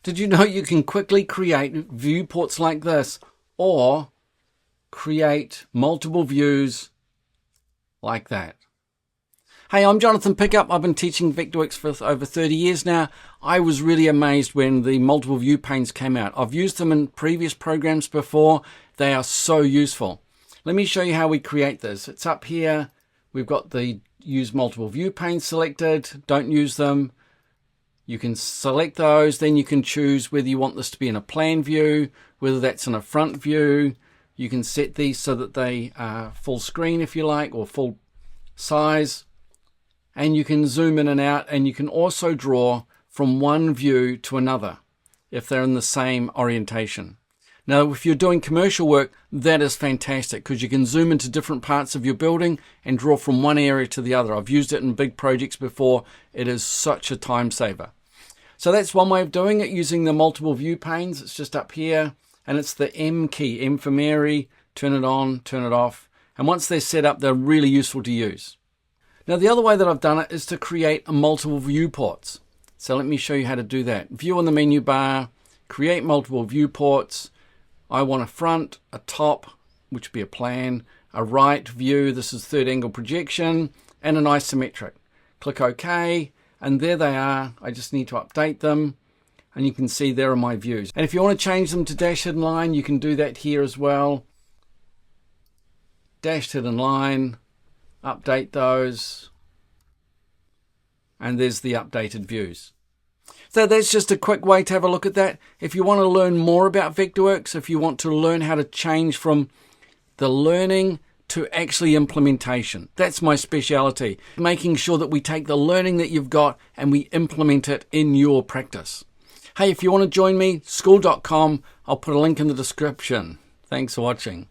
Did you know you can quickly create viewports like this, or create multiple views like that? Hey, I'm Jonathan Pickup. I've been teaching Vectorworks for over 30 years now. I was really amazed when the multiple view panes came out. I've used them in previous programs before. They are so useful. Let me show you how we create this. It's up here. We've got the use multiple view panes selected. Don't use them. You can select those. Then you can choose whether you want this to be in a plan view, whether that's in a front view. You can set these so that they are full screen if you like, or full size. And you can zoom in and out, and you can also draw from one view to another if they're in the same orientation. Now, if you're doing commercial work, that is fantastic because you can zoom into different parts of your building and draw from one area to the other. I've used it in big projects before. It is such a time saver. So that's one way of doing it, using the multiple view panes. It's just up here, and it's the M key, M for Mary. Turn it on, turn it off. And once they're set up, they're really useful to use. Now, the other way that I've done it is to create multiple viewports. So let me show you how to do that. View on the menu bar, create multiple viewports. I want a front, a top, which would be a plan, a right view, this is third angle projection, and an isometric. Click OK, and there they are. I just need to update them, and you can see there are my views. And if you want to change them to dashed hidden line, you can do that here as well. Dashed hidden line. Update those, and there's the updated views. So that's just a quick way to have a look at that. If you want to learn more about Vectorworks, if you want to learn how to change from the learning to actually implementation, that's my speciality, making sure that we take the learning that you've got and we implement it in your practice. Hey, if you want to join me, school.com, I'll put a link in the description. Thanks for watching.